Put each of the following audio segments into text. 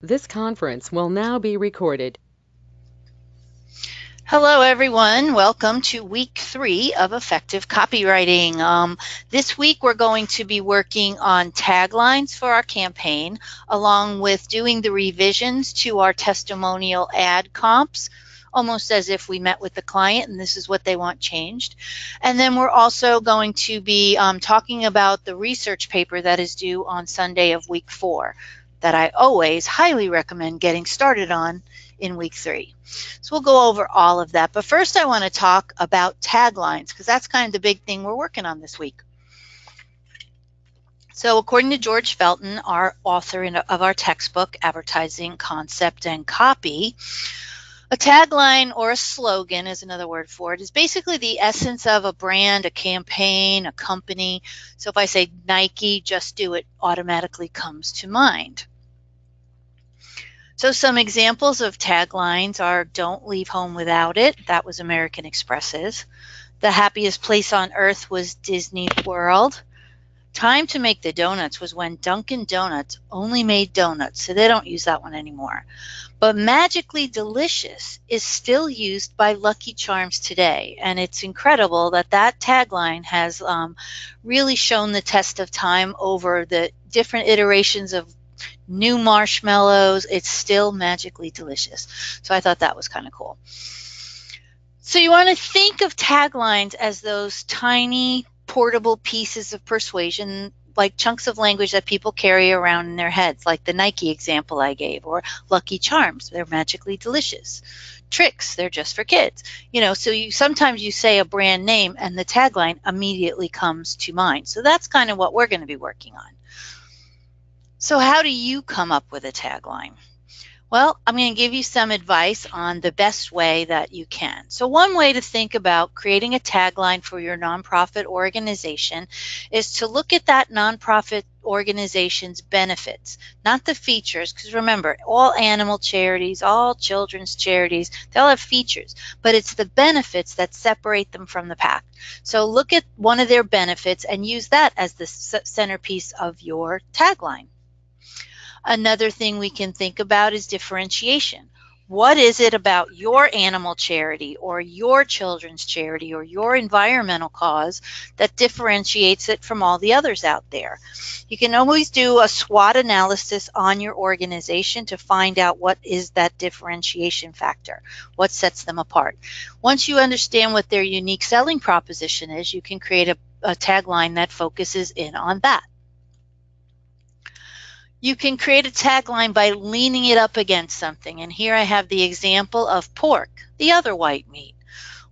This conference will now be recorded. Hello, everyone. Welcome to week 3 of effective copywriting. This week, we're going to be working on taglines for our campaign, along with doing the revisions to our testimonial ad comps, almost as if we met with the client and this is what they want changed. And then we're also going to be talking about the research paper that is due on Sunday of week 4 that I always highly recommend getting started on in week 3. So we'll go over all of that. But first, I want to talk about taglines because that's kind of the big thing we're working on this week. So according to George Felton, our author of our textbook, Advertising Concept and Copy, a tagline or a slogan is another word for it, is basically the essence of a brand, a campaign, a company. So if I say Nike, just do it, automatically comes to mind. So some examples of taglines are "Don't leave home without it." That was American Express's. "The happiest place on earth was Disney World." "Time to make the donuts" was when Dunkin' Donuts only made donuts, so they don't use that one anymore. But "magically delicious" is still used by Lucky Charms today, and it's incredible that that tagline has really shown the test of time over the different iterations of new marshmallows. It's still magically delicious. So I thought that was kind of cool. So you want to think of taglines as those tiny portable pieces of persuasion, like chunks of language that people carry around in their heads, like the Nike example I gave, or Lucky Charms, they're magically delicious. Tricks, they're just for kids. So sometimes you say a brand name and the tagline immediately comes to mind. So that's kind of what we're going to be working on. So how do you come up with a tagline? Well, I'm going to give you some advice on the best way that you can. So one way to think about creating a tagline for your nonprofit organization is to look at that nonprofit organization's benefits, not the features, because remember, all animal charities, all children's charities, they all have features, but it's the benefits that separate them from the pack. So look at one of their benefits and use that as the centerpiece of your tagline. Another thing we can think about is differentiation. What is it about your animal charity or your children's charity or your environmental cause that differentiates it from all the others out there? You can always do a SWOT analysis on your organization to find out what is that differentiation factor, what sets them apart. Once you understand what their unique selling proposition is, you can create a tagline that focuses in on that. You can create a tagline by leaning it up against something. And here I have the example of pork, the other white meat.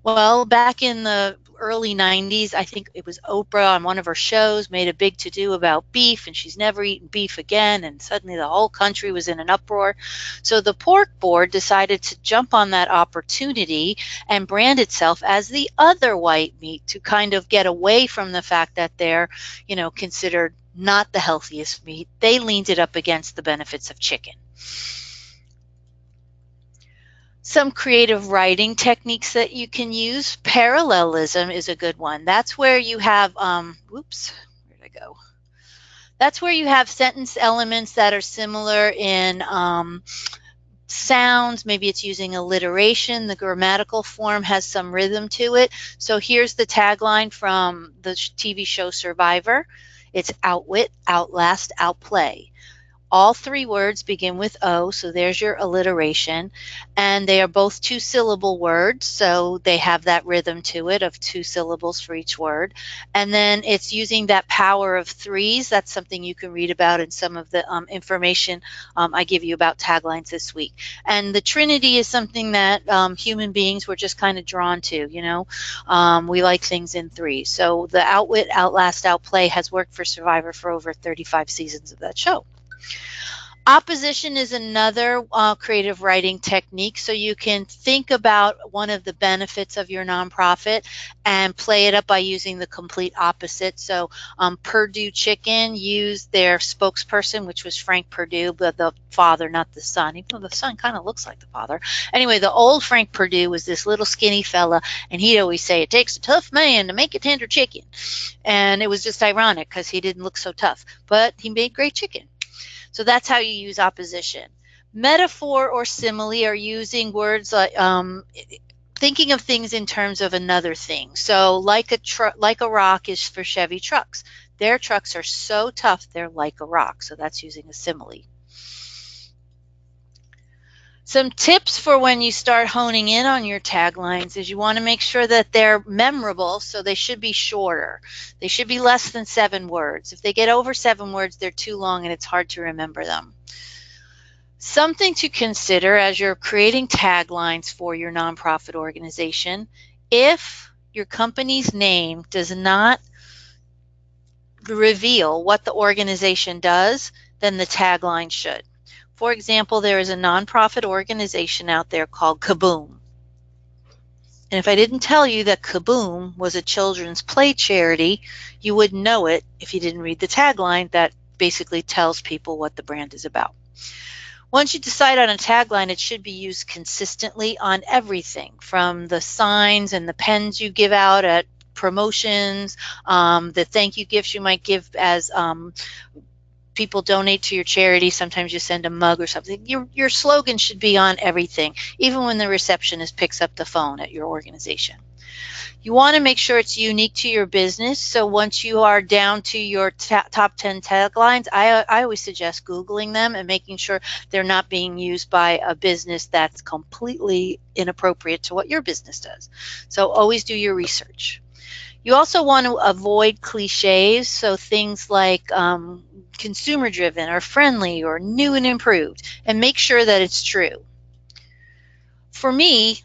Well, back in the early 90s, I think it was Oprah on one of her shows made a big to-do about beef, and she's never eaten beef again, and suddenly the whole country was in an uproar. So the pork board decided to jump on that opportunity and brand itself as the other white meat to kind of get away from the fact that they're, considered not the healthiest meat. They leaned it up against the benefits of chicken. Some creative writing techniques that you can use. Parallelism is a good one. That's where you have, where'd I go? That's where you have sentence elements that are similar in sounds. Maybe it's using alliteration. The grammatical form has some rhythm to it. So here's the tagline from the TV show Survivor. It's outwit, outlast, outplay. All three words begin with O, so there's your alliteration. And they are both two-syllable words, so they have that rhythm to it of 2 syllables for each word. And then it's using that power of threes. That's something you can read about in some of the information I give you about taglines this week. And the Trinity is something that human beings were just kind of drawn to, we like things in threes. So the outwit, outlast, outplay has worked for Survivor for over 35 seasons of that show. Opposition is another creative writing technique. So you can think about one of the benefits of your nonprofit and play it up by using the complete opposite. So Purdue Chicken used their spokesperson, which was Frank Purdue, but the father, not the son, even though the son kind of looks like the father. Anyway, the old Frank Purdue was this little skinny fella, and he'd always say, "It takes a tough man to make a tender chicken." And it was just ironic because he didn't look so tough, but he made great chicken. So that's how you use opposition. Metaphor or simile are using words like thinking of things in terms of another thing. So like a rock is for Chevy trucks. Their trucks are so tough, they're like a rock. So that's using a simile. Some tips for when you start honing in on your taglines is you want to make sure that they're memorable, so they should be shorter. They should be less than 7 words. If they get over 7 words, they're too long and it's hard to remember them. Something to consider as you're creating taglines for your nonprofit organization: if your company's name does not reveal what the organization does, then the tagline should. For example, there is a nonprofit organization out there called Kaboom. And if I didn't tell you that Kaboom was a children's play charity, you wouldn't know it if you didn't read the tagline that basically tells people what the brand is about. Once you decide on a tagline, it should be used consistently on everything, from the signs and the pens you give out at promotions, the thank you gifts you might give as people donate to your charity. Sometimes you send a mug or something. Your slogan should be on everything, even when the receptionist picks up the phone at your organization. You want to make sure it's unique to your business. So once you are down to your top 10 taglines, I always suggest Googling them and making sure they're not being used by a business that's completely inappropriate to what your business does. So always do your research. You also want to avoid cliches, so things like consumer driven or friendly or new and improved, and make sure that it's true. For me,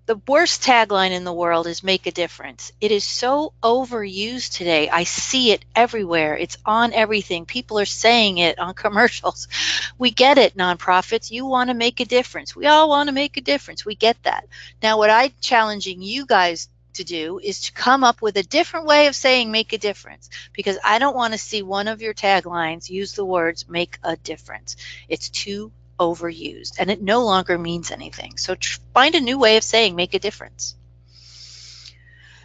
the worst tagline in the world is make a difference. It is so overused today. I see it everywhere. It's on everything. People are saying it on commercials. We get it, nonprofits. You want to make a difference. We all want to make a difference. We get that. Now, what I'm challenging you guys to do is to come up with a different way of saying make a difference, because I don't want to see one of your taglines use the words make a difference. It's too overused and it no longer means anything. So find a new way of saying make a difference.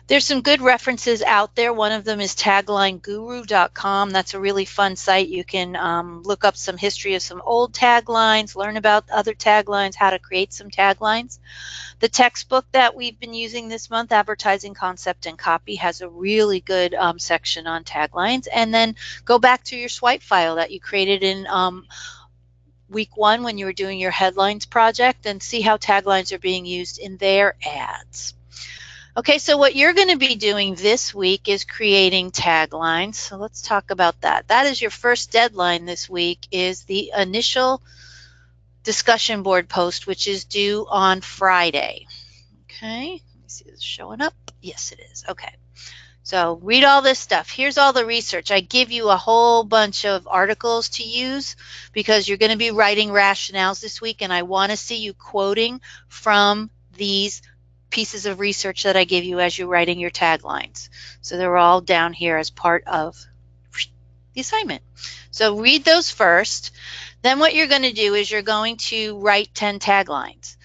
There's some good references out there. One of them is taglineguru.com. That's a really fun site. You can look up some history of some old taglines, learn about other taglines, how to create some taglines. The textbook that we've been using this month, Advertising Concept and Copy, has a really good section on taglines. And then go back to your swipe file that you created in week 1 when you were doing your headlines project and see how taglines are being used in their ads. Okay, so what you're going to be doing this week is creating taglines. So let's talk about that. That is your first deadline this week, is the initial discussion board post, which is due on Friday. Okay, let me see if it's showing up. Yes, it is. Okay. So read all this stuff. Here's all the research. I give you a whole bunch of articles to use because you're going to be writing rationales this week, and I want to see you quoting from these pieces of research that I give you as you're writing your taglines. So they're all down here as part of the assignment. So read those first. Then what you're going to do is you're going to write 10 taglines.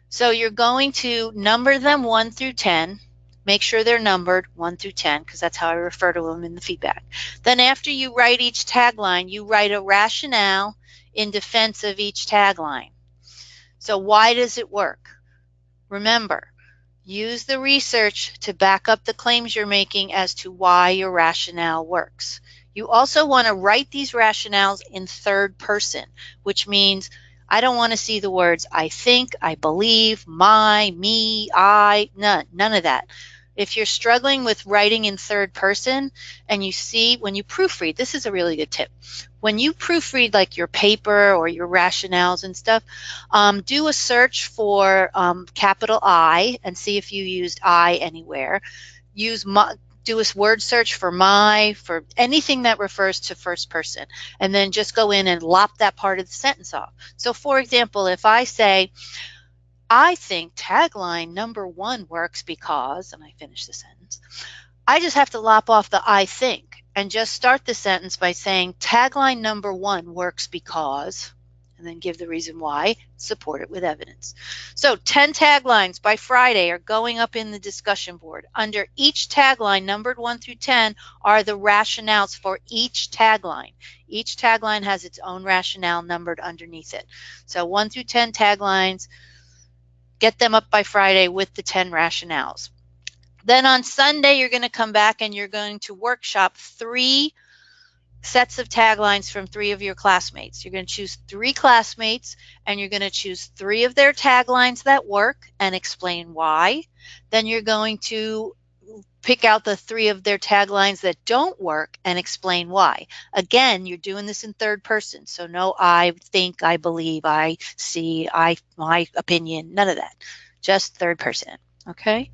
So you're going to number them 1 through 10. Make sure they're numbered 1 through 10, because that's how I refer to them in the feedback. Then after you write each tagline, you write a rationale in defense of each tagline. So why does it work? Remember, use the research to back up the claims you're making as to why your rationale works. You also want to write these rationales in third person, which means I don't want to see the words I think, I believe, my, me, I, none of that. If you're struggling with writing in third person and you see when you proofread, this is a really good tip. When you proofread like your paper or your rationales and stuff, do a search for capital I and see if you used I anywhere. Use my, do a word search for my, for anything that refers to first person, and then just go in and lop that part of the sentence off. So for example, if I say, I think tagline number 1 works because, and I finish the sentence, I just have to lop off the I think and just start the sentence by saying tagline number 1 works because, and then give the reason why, support it with evidence. So 10 taglines by Friday are going up in the discussion board. Under each tagline, numbered 1 through 10, are the rationales for each tagline. Each tagline has its own rationale numbered underneath it. So 1 through 10 taglines, get them up by Friday with the 10 rationales. Then on Sunday, you're going to come back and you're going to workshop 3 sets of taglines from 3 of your classmates. You're going to choose 3 classmates and you're going to choose 3 of their taglines that work and explain why. Then you're going to pick out the 3 of their taglines that don't work and explain why. Again, you're doing this in third person, so no I think, I believe, I see, my opinion, none of that. Just third person, okay?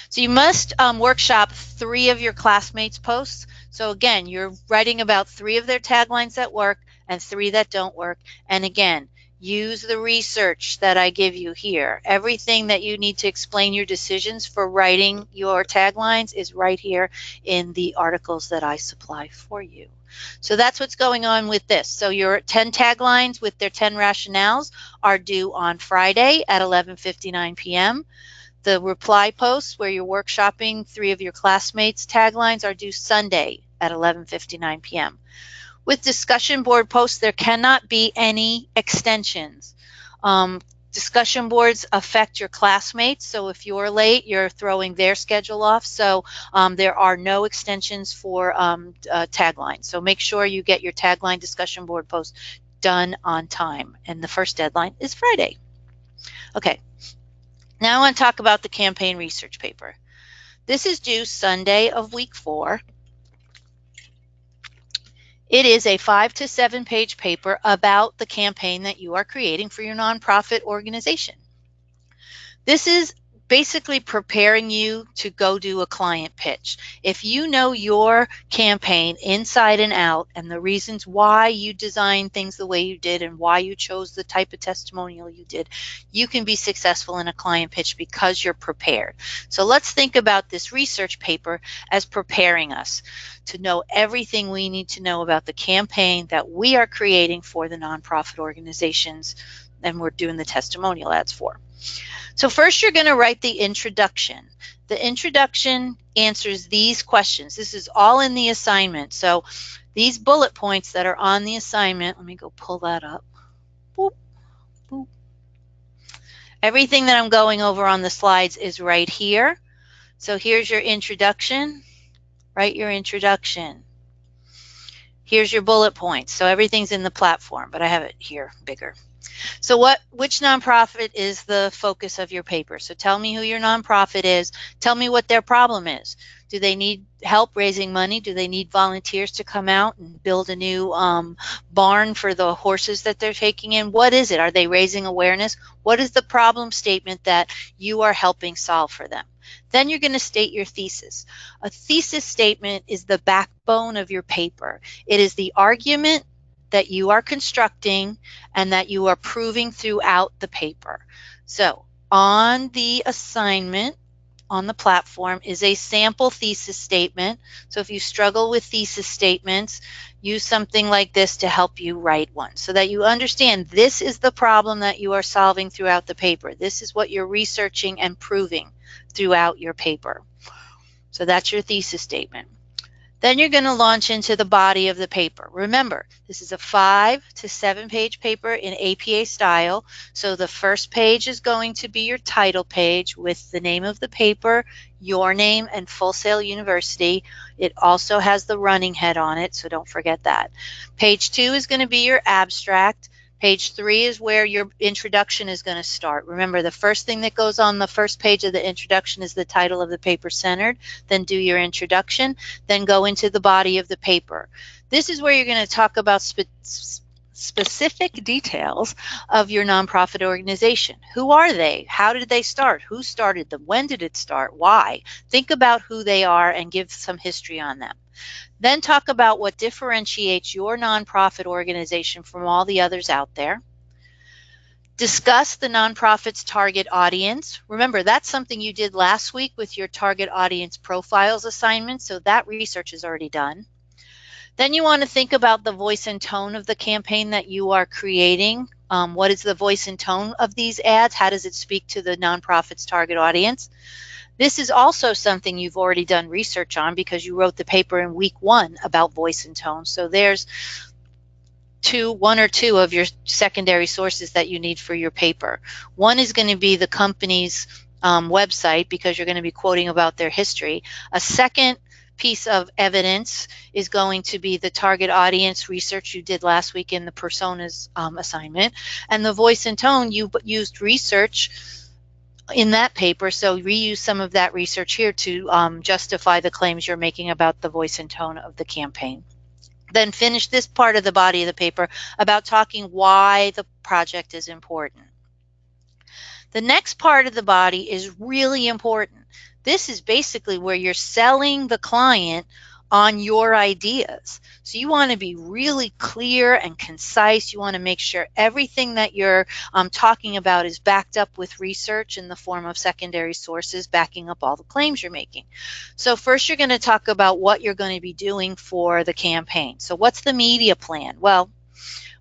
So you must workshop 3 of your classmates' posts. So again, you're writing about 3 of their taglines that work and 3 that don't work. And again, use the research that I give you here. Everything that you need to explain your decisions for writing your taglines is right here in the articles that I supply for you. So that's what's going on with this. So your 10 taglines with their 10 rationales are due on Friday at 11:59 p.m. The reply posts where you're workshopping 3 of your classmates' taglines are due Sunday at 11:59 p.m. With discussion board posts, there cannot be any extensions. Discussion boards affect your classmates, so if you're late, you're throwing their schedule off. So there are no extensions for taglines. So make sure you get your tagline discussion board post done on time, and the first deadline is Friday. Okay. Now I want to talk about the campaign research paper. This is due Sunday of week 4. It is a 5 to 7 page paper about the campaign that you are creating for your nonprofit organization. This is basically preparing you to go do a client pitch. If you know your campaign inside and out and the reasons why you designed things the way you did and why you chose the type of testimonial you did, you can be successful in a client pitch because you're prepared. So let's think about this research paper as preparing us to know everything we need to know about the campaign that we are creating for the nonprofit organizations and we're doing the testimonial ads for. So first you're going to write the introduction. The introduction answers these questions. This is all in the assignment. So these bullet points that are on the assignment, let me go pull that up. Boop, boop. Everything that I'm going over on the slides is right here. So here's your introduction. Write your introduction. Here's your bullet points. So everything's in the platform, but I have it here bigger. So which nonprofit is the focus of your paper? So tell me who your nonprofit is. Tell me what their problem is. Do they need help raising money? Do they need volunteers to come out and build a new barn for the horses that they're taking in? What is it? Are they raising awareness? What is the problem statement that you are helping solve for them? Then you're going to state your thesis. A thesis statement is the backbone of your paper. It is the argument that you are constructing and that you are proving throughout the paper. So on the assignment on the platform is a sample thesis statement. So if you struggle with thesis statements, use something like this to help you write one so that you understand this is the problem that you are solving throughout the paper. This is what you're researching and proving throughout your paper. So that's your thesis statement. Then you're going to launch into the body of the paper. Remember, this is a 5 to 7 page paper in APA style. So the first page is going to be your title page with the name of the paper, your name, and Full Sail University. It also has the running head on it, so don't forget that. Page 2 is going to be your abstract. Page 3 is where your introduction is going to start. Remember, the first thing that goes on the first page of the introduction is the title of the paper centered. Then do your introduction. Then go into the body of the paper. This is where you're going to talk about specific details of your nonprofit organization. Who are they? How did they start? Who started them? When did it start? Why? Think about who they are and give some history on them. Then talk about what differentiates your nonprofit organization from all the others out there. Discuss the nonprofit's target audience. Remember, that's something you did last week with your target audience profiles assignment, so that research is already done. Then you want to think about the voice and tone of the campaign that you are creating. What is the voice and tone of these ads? How does it speak to the nonprofit's target audience? This is also something you've already done research on because you wrote the paper in week 1 about voice and tone. So there's one or two of your secondary sources that you need for your paper. One is going to be the company's website because you're going to be quoting about their history. A second piece of evidence is going to be the target audience research you did last week in the personas assignment. And the voice and tone, you used research in that paper, so reuse some of that research here to justify the claims you're making about the voice and tone of the campaign. Then finish this part of the body of the paper about talking why the project is important. The next part of the body is really important. This is basically where you're selling the client on your ideas. So you want to be really clear and concise. You want to make sure everything that you're talking about is backed up with research in the form of secondary sources backing up all the claims you're making. So first you're going to talk about what you're going to be doing for the campaign. So what's the media plan? Well,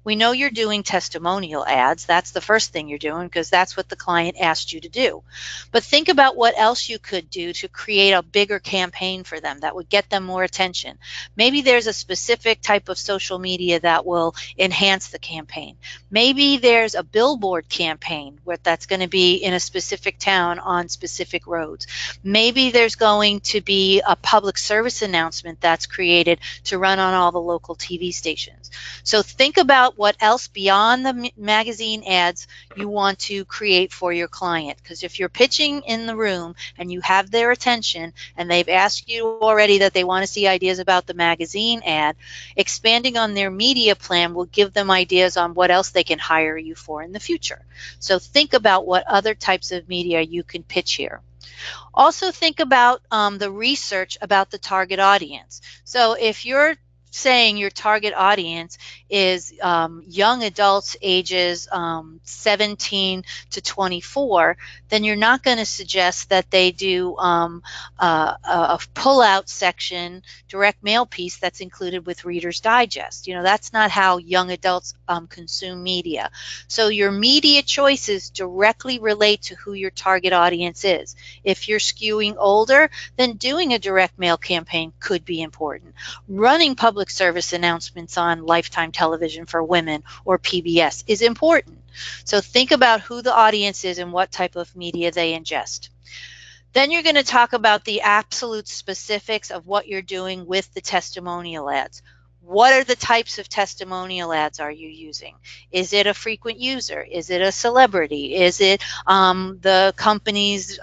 we know you're doing testimonial ads. That's the first thing you're doing because that's what the client asked you to do. But think about what else you could do to create a bigger campaign for them that would get them more attention. Maybe there's a specific type of social media that will enhance the campaign. Maybe there's a billboard campaign where that's going to be in a specific town on specific roads. Maybe there's going to be a public service announcement that's created to run on all the local TV stations. So think about what else beyond the magazine ads you want to create for your client. Because if you're pitching in the room and you have their attention and they've asked you already that they want to see ideas about the magazine ad, expanding on their media plan will give them ideas on what else they can hire you for in the future. So think about what other types of media you can pitch here. Also think about the research about the target audience. So if you're saying your target audience is young adults ages 17 to 24, then you're not going to suggest that they do a pull-out section direct mail piece that's included with Reader's Digest. You know, that's not how young adults consume media. So your media choices directly relate to who your target audience is. If you're skewing older, then doing a direct mail campaign could be important. Running public service announcements on Lifetime television for women or PBS is important. So think about who the audience is and what type of media they ingest. Then you're going to talk about the absolute specifics of what you're doing with the testimonial ads. What are the types of testimonial ads are you using? Is it a frequent user? Is it a celebrity? Is it the company's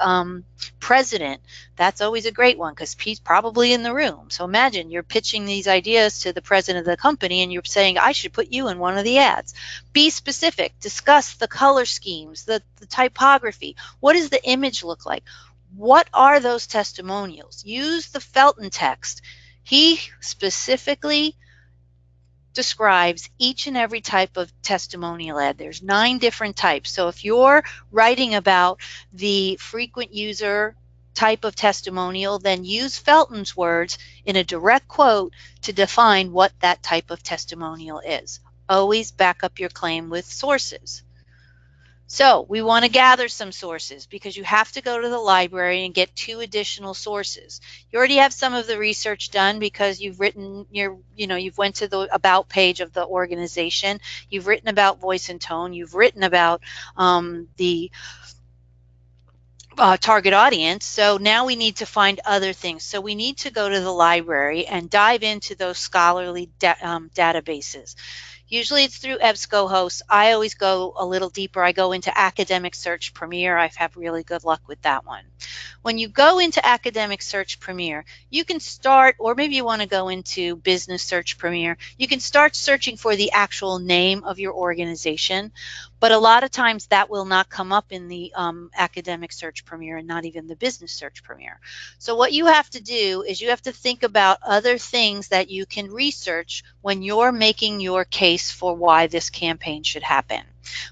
president? That's always a great one because he's probably in the room. So imagine you're pitching these ideas to the president of the company and you're saying, I should put you in one of the ads. Be specific. Discuss the color schemes, the typography. What does the image look like? What are those testimonials? Use the Felton text. He specifically describes each and every type of testimonial ad. There's 9 different types. So if you're writing about the frequent user type of testimonial, then use Felton's words in a direct quote to define what that type of testimonial is. Always back up your claim with sources. So we want to gather some sources because you have to go to the library and get 2 additional sources. You already have some of the research done because you've written you've went to the about page of the organization. You've written about voice and tone. You've written about the target audience. So now we need to find other things. So we need to go to the library and dive into those scholarly databases. Usually it's through EBSCOhost. I always go a little deeper. I go into Academic Search Premier. I've had really good luck with that one. When you go into Academic Search Premier, you can start, or maybe you want to go into Business Search Premier, you can start searching for the actual name of your organization, but a lot of times that will not come up in the Academic Search Premier and not even the Business Search Premier. So what you have to do is you have to think about other things that you can research when you're making your case for why this campaign should happen.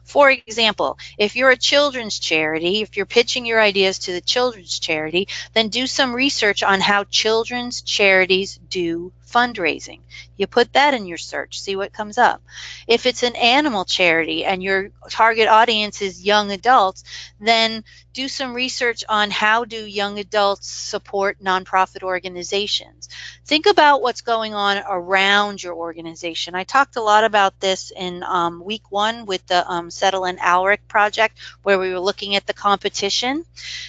For example, if you're a children's charity, if you're pitching your ideas to the children's charity, then do some research on how children's charities do fundraising. You put that in your search, see what comes up. If it's an animal charity and your target audience is young adults, then do some research on how do young adults support nonprofit organizations. Think about what's going on around your organization. I talked a lot about this in week 1 with the Settle and Alric project, where we were looking at the competition.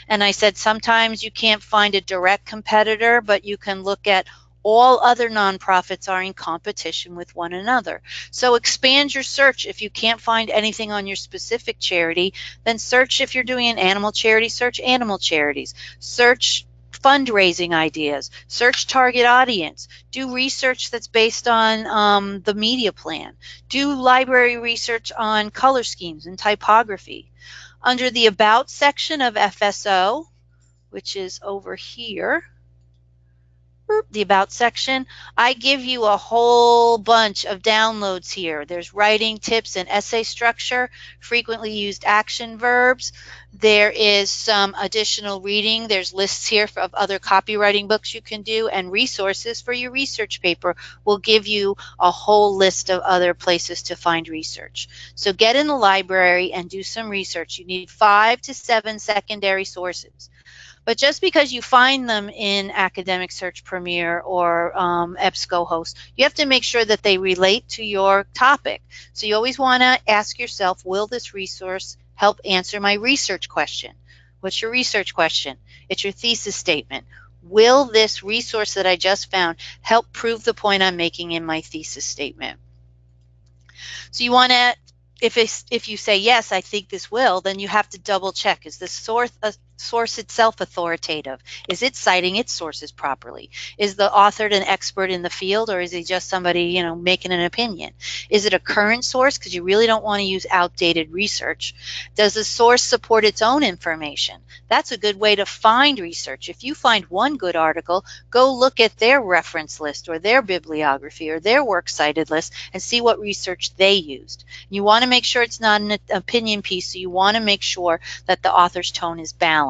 And I said sometimes you can't find a direct competitor, but you can look at all other nonprofits are in competition with one another. So expand your search. If you can't find anything on your specific charity, then search. If you're doing an animal charity, search animal charities. Search fundraising ideas. Search target audience. Do research that's based on the media plan. Do library research on color schemes and typography. Under the About section of FSO, which is over here, the About section, I give you a whole bunch of downloads here. There's writing tips and essay structure, frequently used action verbs. There is some additional reading. There's lists here of other copywriting books you can do, and resources for your research paper will give you a whole list of other places to find research. So get in the library and do some research. You need 5 to 7 secondary sources. But just because you find them in Academic Search Premier or EBSCOhost, you have to make sure that they relate to your topic. So you always want to ask yourself, will this resource help answer my research question? What's your research question? It's your thesis statement. Will this resource that I just found help prove the point I'm making in my thesis statement? So you want to, if you say, yes, I think this will, then you have to double check. Is the source itself authoritative? Is it citing its sources properly? Is the author an expert in the field, or is he just somebody, making an opinion? Is it a current source? Because you really don't want to use outdated research. Does the source support its own information? That's a good way to find research. If you find one good article, go look at their reference list or their bibliography or their works cited list and see what research they used. You want to make sure it's not an opinion piece, so you want to make sure that the author's tone is balanced.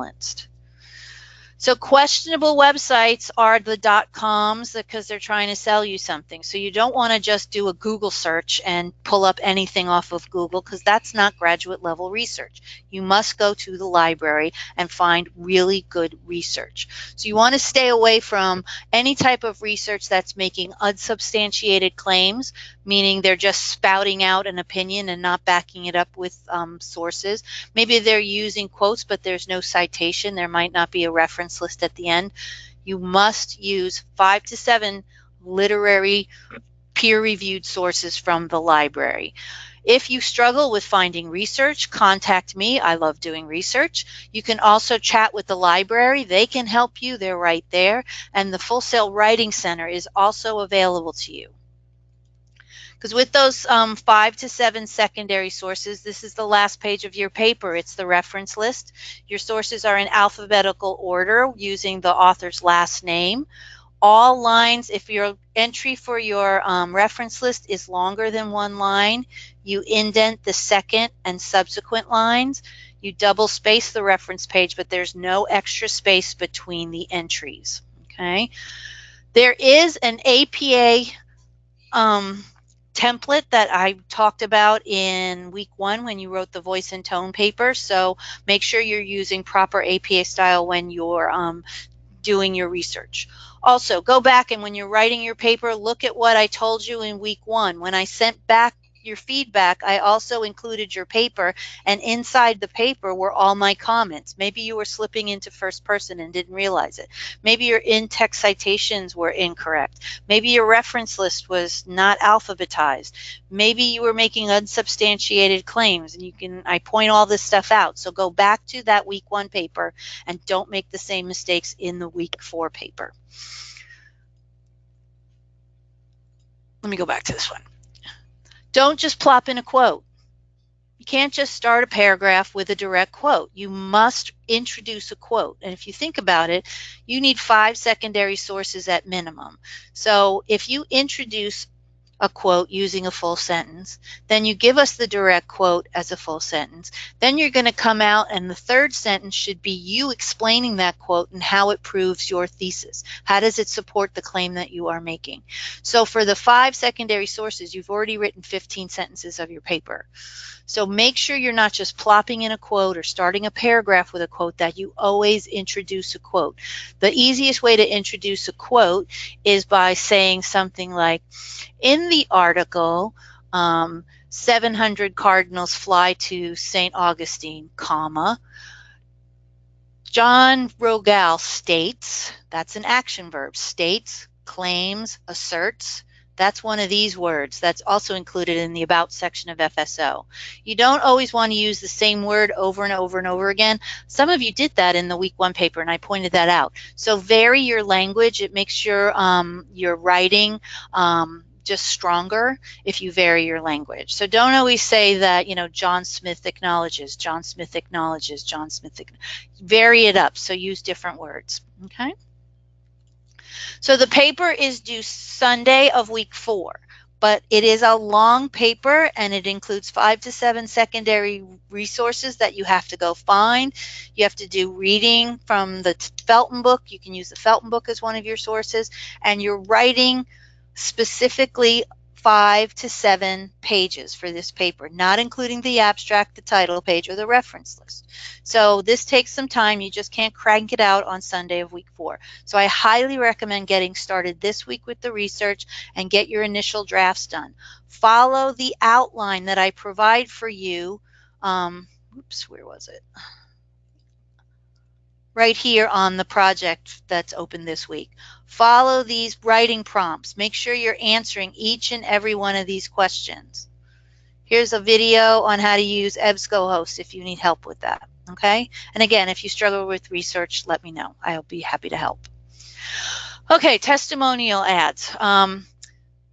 So questionable websites are the .coms because they're trying to sell you something. So you don't want to just do a Google search and pull up anything off of Google, because that's not graduate level research. You must go to the library and find really good research. So you want to stay away from any type of research that's making unsubstantiated claims, meaning they're just spouting out an opinion and not backing it up with sources. Maybe they're using quotes, but there's no citation. There might not be a reference list at the end. You must use 5 to 7 literary peer-reviewed sources from the library. If you struggle with finding research, contact me. I love doing research. You can also chat with the library. They can help you. They're right there. And the Full Sail Writing Center is also available to you. Because with those 5 to 7 secondary sources, this is the last page of your paper. It's the reference list. Your sources are in alphabetical order using the author's last name. All lines, if your entry for your reference list is longer than 1 line, you indent the second and subsequent lines. You double space the reference page, but there's no extra space between the entries. Okay. There is an APA template that I talked about in week 1 when you wrote the voice and tone paper. So make sure you're using proper APA style when you're doing your research. Also, go back and when you're writing your paper, look at what I told you in week 1. When I sent back your feedback, I also included your paper, and inside the paper were all my comments. Maybe you were slipping into first person and didn't realize it. Maybe your in-text citations were incorrect. Maybe your reference list was not alphabetized. Maybe you were making unsubstantiated claims, and I point all this stuff out. So go back to that week 1 paper and don't make the same mistakes in the week 4 paper. Let me go back to this one. Don't just plop in a quote. You can't just start a paragraph with a direct quote. You must introduce a quote. And if you think about it, you need 5 secondary sources at minimum. So if you introduce a quote using a full sentence. Then you give us the direct quote as a full sentence. Then you're going to come out, and the third sentence should be you explaining that quote and how it proves your thesis. How does it support the claim that you are making? So for the 5 secondary sources, you've already written 15 sentences of your paper. So make sure you're not just plopping in a quote or starting a paragraph with a quote, that you always introduce a quote. The easiest way to introduce a quote is by saying something like, in the article, 700 cardinals fly to St. Augustine, comma, John Rogal states, that's an action verb, states, claims, asserts. That's one of these words. That's also included in the about section of FSO. You don't always want to use the same word over and over and over again. Some of you did that in the week 1 paper, and I pointed that out. So vary your language. It makes your writing just stronger if you vary your language. So don't always say that, John Smith acknowledges, John Smith acknowledges, John Smith acknowledges. Vary it up, so use different words, okay? So the paper is due Sunday of week 4, but it is a long paper, and it includes 5 to 7 secondary resources that you have to go find. You have to do reading from the Felton book. You can use the Felton book as one of your sources, and you're writing specifically 5 to 7 pages for this paper, not including the abstract, the title page, or the reference list. So this takes some time. You just can't crank it out on Sunday of week 4. So I highly recommend getting started this week with the research and get your initial drafts done. Follow the outline that I provide for you. Where was it? Right here on the project that's open this week. Follow these writing prompts. Make sure you're answering each and every one of these questions. Here's a video on how to use EBSCOhost if you need help with that, okay? And again, if you struggle with research, let me know. I'll be happy to help. Okay, testimonial ads.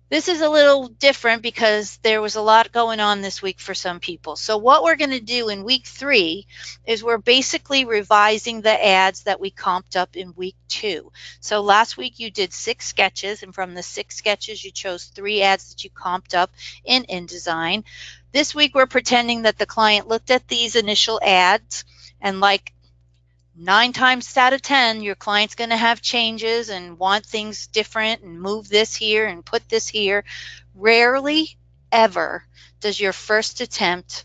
This is a little different because there was a lot going on this week for some people. So what we're going to do in week 3 is we're basically revising the ads that we comped up in week 2. So last week you did 6 sketches, and from the 6 sketches you chose 3 ads that you comped up in InDesign. This week we're pretending that the client looked at these initial ads, and like 9 times out of 10, your client's going to have changes and want things different and move this here and put this here. Rarely ever does your first attempt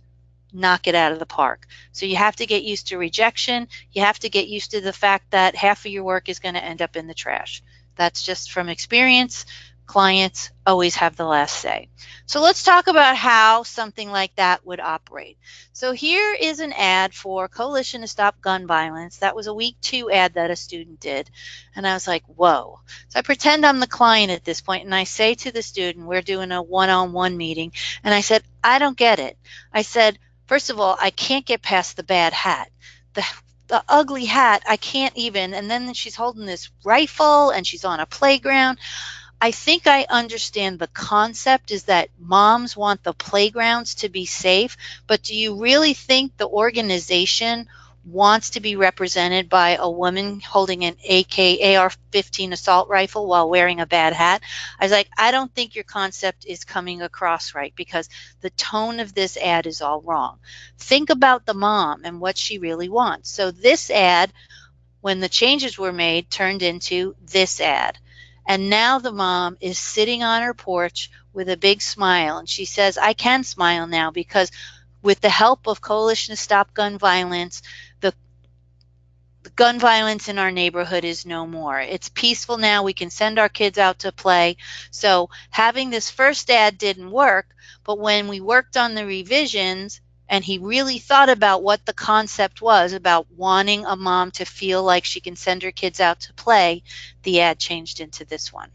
knock it out of the park. So you have to get used to rejection. You have to get used to the fact that half of your work is going to end up in the trash. That's just from experience. Clients always have the last say. So let's talk about how something like that would operate. So here is an ad for Coalition to Stop Gun Violence. That was a week 2 ad that a student did. And I was like, whoa. So I pretend I'm the client at this point, and I say to the student, we're doing a one-on-one meeting, and I said, I don't get it. I said, first of all, I can't get past the bad hat. The ugly hat, I can't even, and then she's holding this rifle, and she's on a playground. I think I understand the concept is that moms want the playgrounds to be safe, but do you really think the organization wants to be represented by a woman holding an AR-15 assault rifle while wearing a bad hat? I was like, I don't think your concept is coming across right, because the tone of this ad is all wrong. Think about the mom and what she really wants. So this ad, when the changes were made, turned into this ad. And now the mom is sitting on her porch with a big smile. And she says, I can smile now because with the help of Coalition to Stop Gun Violence, the gun violence in our neighborhood is no more. It's peaceful now. We can send our kids out to play. So having this first ad didn't work, but when we worked on the revisions, and he really thought about what the concept was about wanting a mom to feel like she can send her kids out to play, the ad changed into this one.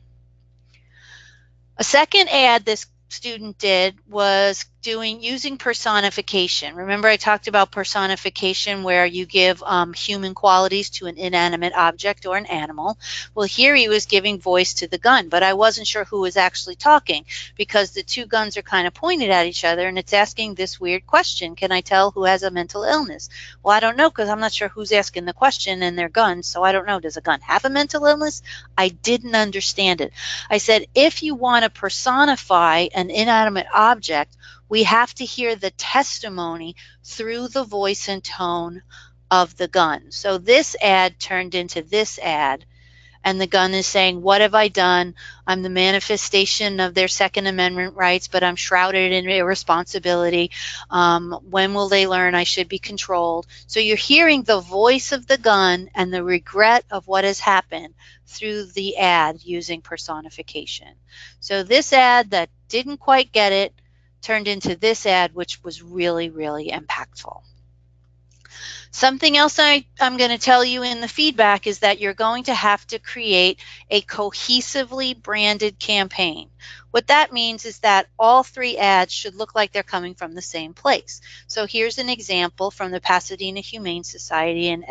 A second ad this student did was using personification. Remember I talked about personification where you give human qualities to an inanimate object or an animal. Well, here he was giving voice to the gun, but I wasn't sure who was actually talking because the two guns are kind of pointed at each other and it's asking this weird question. Can I tell who has a mental illness? Well, I don't know because I'm not sure who's asking the question and they're guns, so I don't know. Does a gun have a mental illness? I didn't understand it. I said, if you want to personify an inanimate object, we have to hear the testimony through the voice and tone of the gun. So this ad turned into this ad, and the gun is saying, what have I done? I'm the manifestation of their Second Amendment rights, but I'm shrouded in irresponsibility. When will they learn I should be controlled? So you're hearing the voice of the gun and the regret of what has happened through the ad using personification. So this ad that didn't quite get it turned into this ad, which was really, really impactful. Something else I'm going to tell you in the feedback is that you're going to have to create a cohesively branded campaign. What that means is that all three ads should look like they're coming from the same place. So here's an example from the Pasadena Humane Society and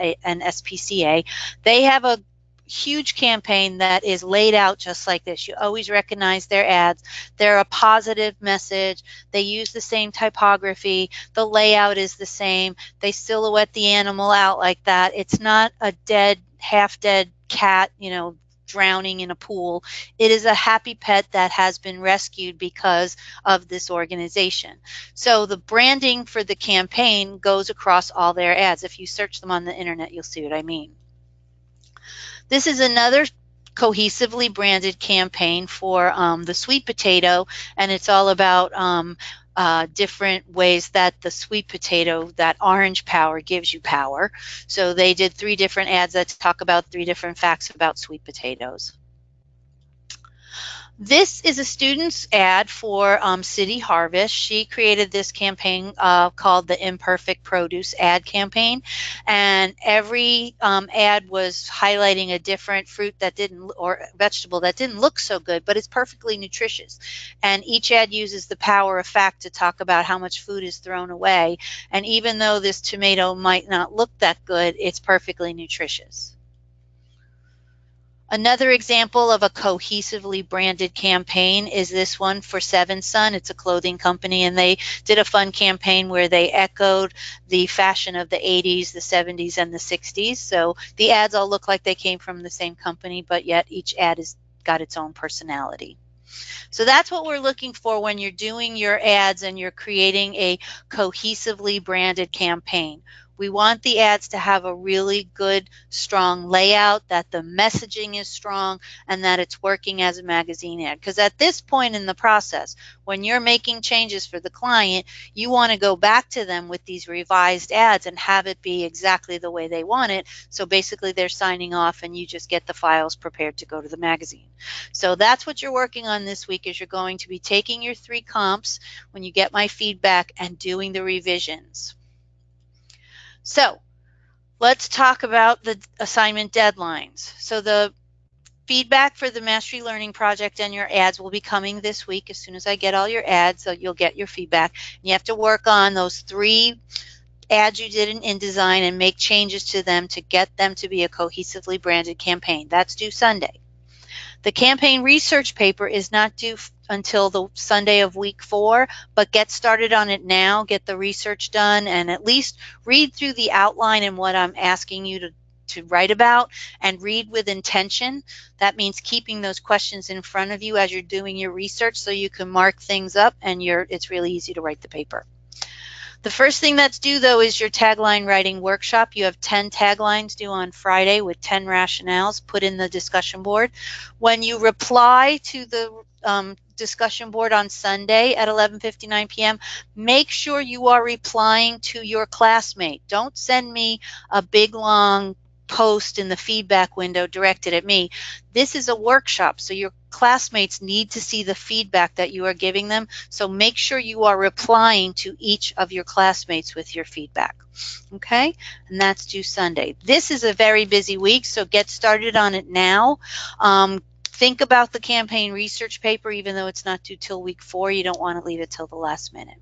SPCA. They have a huge campaign that is laid out just like this. You always recognize their ads. They're a positive message. They use the same typography. The layout is the same. They silhouette the animal out like that. It's not a dead, half-dead cat, drowning in a pool. It is a happy pet that has been rescued because of this organization. So the branding for the campaign goes across all their ads. If you search them on the internet, you'll see what I mean. This is another cohesively branded campaign for the sweet potato, and it's all about different ways that the sweet potato, that orange power, gives you power. So they did 3 different ads that talk about 3 different facts about sweet potatoes. This is a student's ad for City Harvest. She created this campaign called the Imperfect Produce Ad Campaign, and every ad was highlighting a different fruit that didn't, or vegetable that didn't look so good, but it's perfectly nutritious. And each ad uses the power of fact to talk about how much food is thrown away. And even though this tomato might not look that good, it's perfectly nutritious. Another example of a cohesively branded campaign is this one for Seven Sun. It's a clothing company, and they did a fun campaign where they echoed the fashion of the 80s, the 70s, and the 60s. So the ads all look like they came from the same company, but yet each ad has got its own personality. So that's what we're looking for when you're doing your ads and you're creating a cohesively branded campaign. We want the ads to have a really good, strong layout, that the messaging is strong, and that it's working as a magazine ad. Because at this point in the process, when you're making changes for the client, you want to go back to them with these revised ads and have it be exactly the way they want it. So basically they're signing off and you just get the files prepared to go to the magazine. So that's what you're working on this week, is you're going to be taking your 3 comps when you get my feedback and doing the revisions. So let's talk about the assignment deadlines. So the feedback for the Mastery Learning Project and your ads will be coming this week as soon as I get all your ads, so you'll get your feedback. You have to work on those 3 ads you did in InDesign and make changes to them to get them to be a cohesively branded campaign. That's due Sunday. The campaign research paper is not due until the Sunday of week 4, but get started on it now, get the research done, and at least read through the outline and what I'm asking you to write about, and read with intention. That means keeping those questions in front of you as you're doing your research so you can mark things up and it's really easy to write the paper. The first thing that's due, though, is your tagline writing workshop. You have 10 taglines due on Friday with 10 rationales put in the discussion board. When you reply to the discussion board on Sunday at 11:59 p.m., make sure you are replying to your classmate. Don't send me a big, long post in the feedback window directed at me. This is a workshop, so your classmates need to see the feedback that you are giving them. So make sure you are replying to each of your classmates with your feedback. Okay, and that's due Sunday. This is a very busy week, so get started on it now. Think about the campaign research paper, even though it's not due till week 4. You don't want to leave it till the last minute.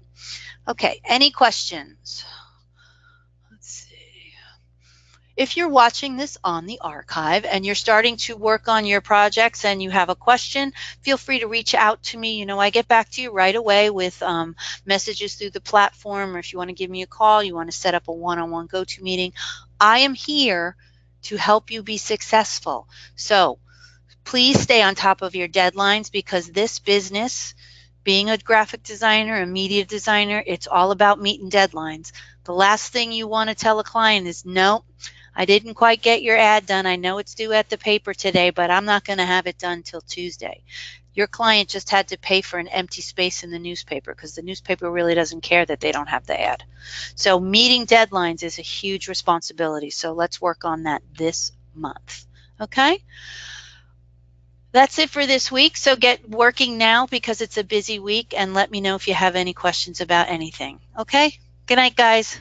Okay, any questions? Let's see. If you're watching this on the archive and you're starting to work on your projects and you have a question, feel free to reach out to me. You know, I get back to you right away with messages through the platform, or if you want to give me a call, you want to set up a one-on-one go-to meeting. I am here to help you be successful. So please stay on top of your deadlines, because this business, being a graphic designer, a media designer, it's all about meeting deadlines. The last thing you want to tell a client is, no, I didn't quite get your ad done. I know it's due at the paper today, but I'm not going to have it done till Tuesday. Your client just had to pay for an empty space in the newspaper, because the newspaper really doesn't care that they don't have the ad. So meeting deadlines is a huge responsibility. So let's work on that this month. Okay? That's it for this week. So get working now, because it's a busy week, and let me know if you have any questions about anything. Okay? Good night, guys.